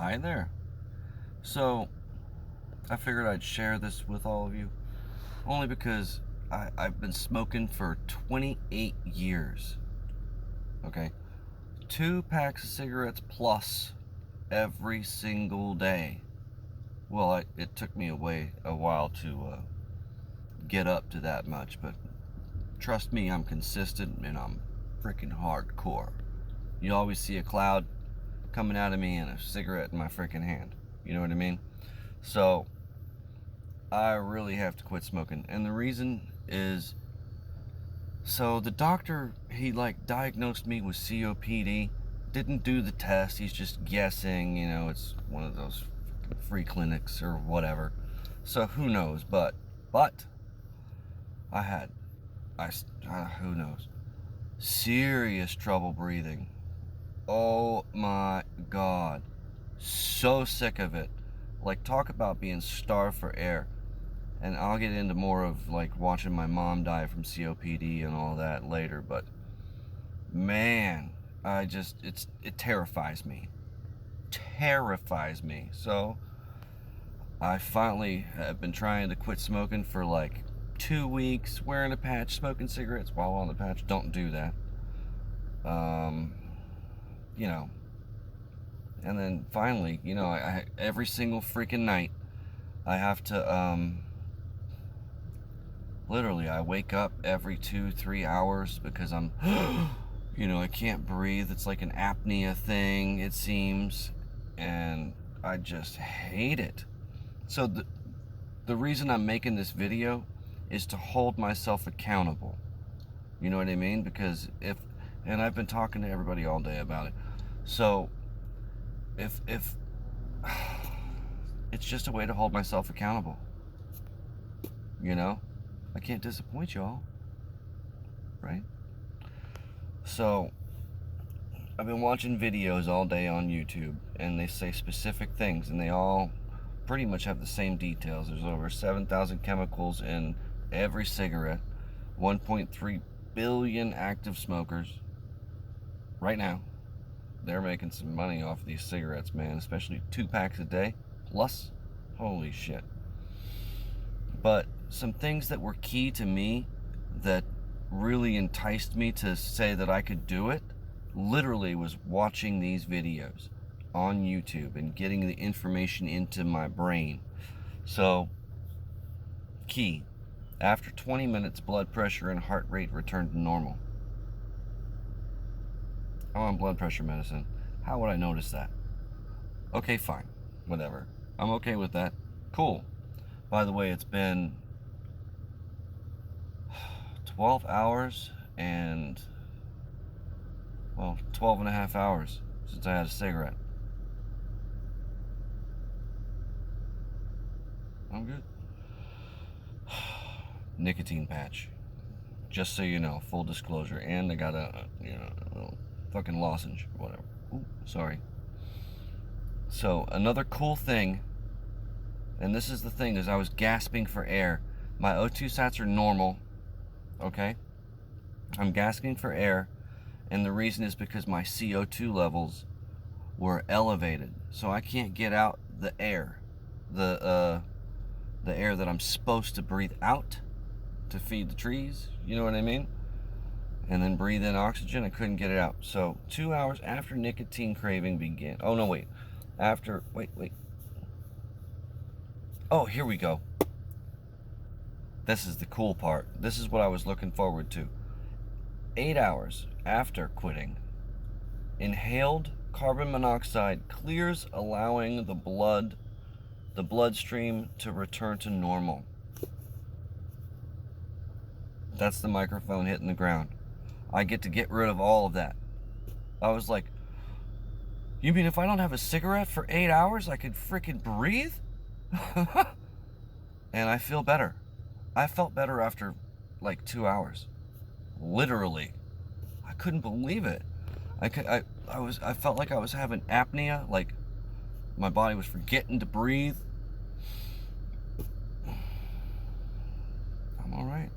Hi there. So, I figured I'd share this with all of you, only because I've been smoking for 28 years. Okay? 2 packs of cigarettes plus every single day. Well, it took me a while to get up to that much, but trust me, I'm consistent and I'm freaking hardcore. You always see a cloud coming out of me and a cigarette in my freaking hand. You know what I mean? So, I really have to quit smoking. And the reason is, so the doctor, he like diagnosed me with COPD, didn't do the test, he's just guessing, it's one of those free clinics or whatever. So who knows, but I had, who knows, serious trouble breathing. Oh my God. So sick of it. Like, talk about being starved for air. And I'll get into more of like watching my mom die from COPD and all that later, but man, it terrifies me. Terrifies me. So I finally have been trying to quit smoking for like 2 weeks, wearing a patch, smoking cigarettes while on the patch. Don't do that. Um, you know, and then finally, every single freaking night, I have to, literally, I wake up every 2-3 hours because I'm, I can't breathe. It's like an apnea thing, it seems, and I just hate it. So the reason I'm making this video is to hold myself accountable. You know what I mean? Because and I've been talking to everybody all day about it. So if it's just a way to hold myself accountable. I can't disappoint y'all, right? So I've been watching videos all day on YouTube, and they say specific things, and they all pretty much have the same details. There's over 7,000 chemicals in every cigarette, 1.3 billion active smokers. Right now, they're making some money off these cigarettes, man, especially 2 packs a day, plus, holy shit. But some things that were key to me that really enticed me to say that I could do it literally was watching these videos on YouTube and getting the information into my brain. So, key, after 20 minutes, blood pressure and heart rate returned to normal. I'm on blood pressure medicine. How would I notice that? Okay, fine. Whatever. I'm okay with that. Cool. By the way, it's been 12 hours and, 12 and a half hours since I had a cigarette. I'm good. Nicotine patch. Just so you know, full disclosure. And I got a little fucking lozenge or whatever. Ooh, sorry. So, another cool thing, and this is the thing, is I was gasping for air. My O2 sats are normal, okay? I'm gasping for air, and the reason is because my CO2 levels were elevated. So I can't get out the air. The air that I'm supposed to breathe out to feed the trees, you know what I mean? And then breathe in oxygen, I couldn't get it out. So 2 hours after nicotine craving began. Oh no, wait. Wait. Oh, here we go. This is the cool part. This is what I was looking forward to. 8 hours after quitting, inhaled carbon monoxide clears, allowing the bloodstream to return to normal. That's the microphone hitting the ground. I get to get rid of all of that. I was like, you mean if I don't have a cigarette for 8 hours, I could freaking breathe? And I feel better. I felt better after like 2 hours. Literally. I couldn't believe it. I felt like I was having apnea, like my body was forgetting to breathe. I'm all right.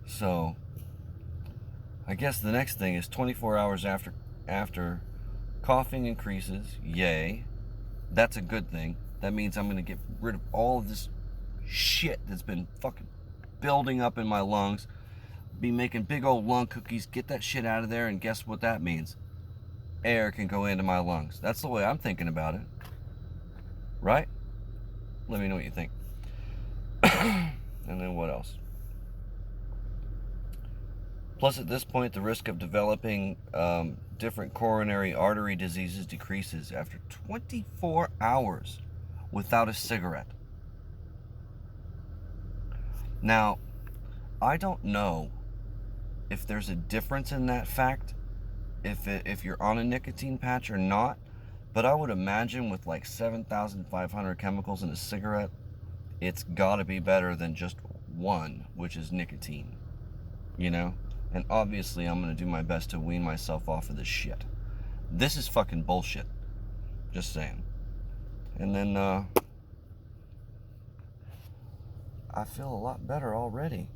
So, I guess the next thing is 24 hours after coughing increases. Yay. That's a good thing. That means I'm going to get rid of all of this shit that's been fucking building up in my lungs. Be making big old lung cookies. Get that shit out of there, and guess what that means? Air can go into my lungs. That's the way I'm thinking about it. Right? Let me know what you think. And then what else? Plus, at this point, the risk of developing different coronary artery diseases decreases after 24 hours without a cigarette. Now, I don't know if there's a difference in that fact, if you're on a nicotine patch or not, but I would imagine with like 7,500 chemicals in a cigarette, it's gotta be better than just one, which is nicotine, you know? And obviously I'm gonna do my best to wean myself off of this shit. This is fucking bullshit. Just saying. And then, I feel a lot better already.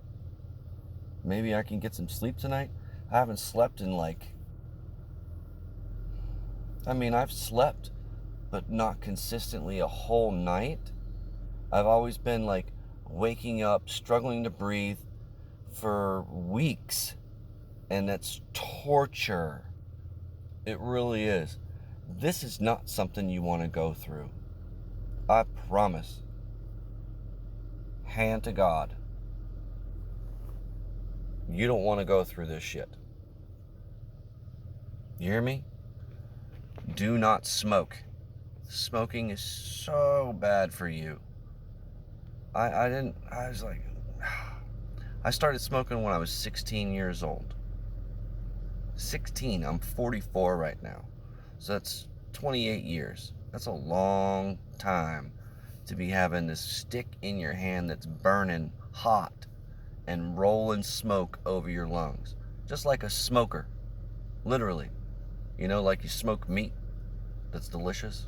Maybe I can get some sleep tonight. I haven't slept in I've slept, but not consistently a whole night. I've always been waking up, struggling to breathe for weeks. And that's torture. It really is. This is not something you want to go through. I promise. Hand to God. You don't want to go through this shit. You hear me? Do not smoke. Smoking is so bad for you. I started smoking when I was 16 years old. 16, I'm 44 right now. So that's 28 years. That's a long time to be having this stick in your hand that's burning hot and rolling smoke over your lungs. Just like a smoker. Literally. You know, like you smoke meat that's delicious.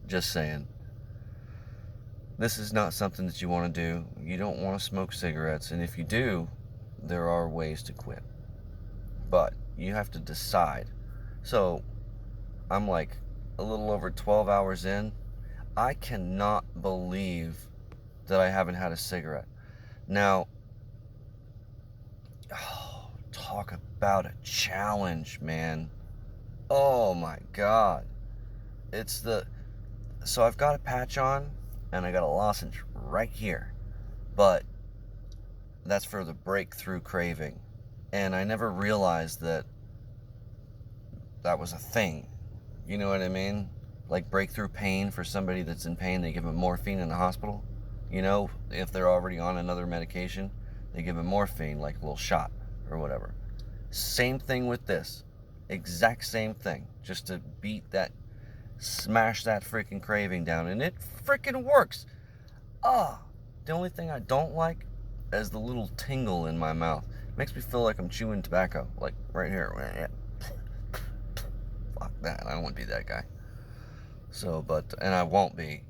Just saying. This is not something that you want to do. You don't want to smoke cigarettes, and if you do, there are ways to quit. But you have to decide. So, I'm like a little over 12 hours in. I cannot believe that I haven't had a cigarette. Now, talk about a challenge, man. Oh my God. So I've got a patch on, and I got a lozenge right here. But that's for the breakthrough craving. And I never realized that was a thing. You know what I mean? Like breakthrough pain for somebody that's in pain, they give them morphine in the hospital. You know, if they're already on another medication, they give them morphine, like a little shot or whatever. Same thing with this. Exact same thing. Just to smash that freaking craving down. And it freaking works. The only thing I don't like is the little tingle in my mouth. It makes me feel like I'm chewing tobacco. Like right here. Fuck that. I don't want to be that guy. So, and I won't be.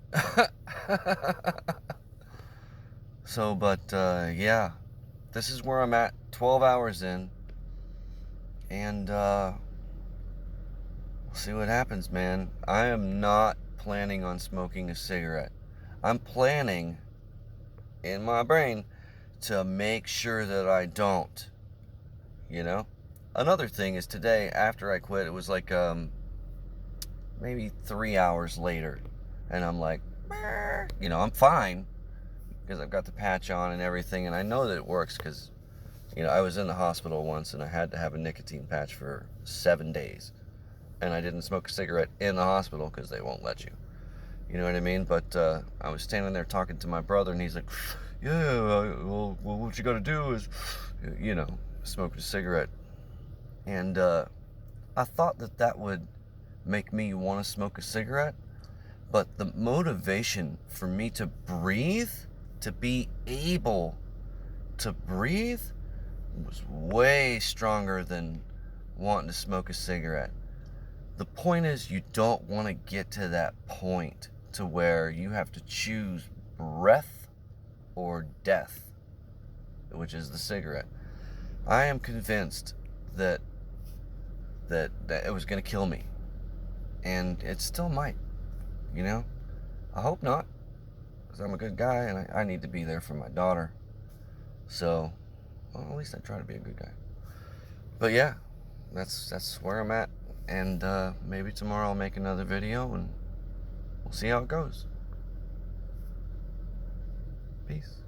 So, yeah. This is where I'm at, 12 hours in. And, we'll see what happens, man. I am not planning on smoking a cigarette. I'm planning, in my brain, to make sure that I don't. You know? Another thing is today, after I quit, it was like, maybe 3 hours later. And I'm like, I'm fine. Because I've got the patch on and everything. And I know that it works because, I was in the hospital once and I had to have a nicotine patch for 7 days. And I didn't smoke a cigarette in the hospital because they won't let you. You know what I mean? But I was standing there talking to my brother, and he's like, yeah, well, what you got to do is, smoke a cigarette. And I thought that would make me want to smoke a cigarette. But the motivation for me to breathe, to be able to breathe, was way stronger than wanting to smoke a cigarette. The point is, you don't want to get to that point to where you have to choose breath or death. which is the cigarette. I am convinced that it was going to kill me, and it still might. You know, I hope not, because I'm a good guy and I need to be there for my daughter. So, well, at least I try to be a good guy. But yeah, that's where I'm at, and maybe tomorrow I'll make another video and we'll see how it goes. Peace.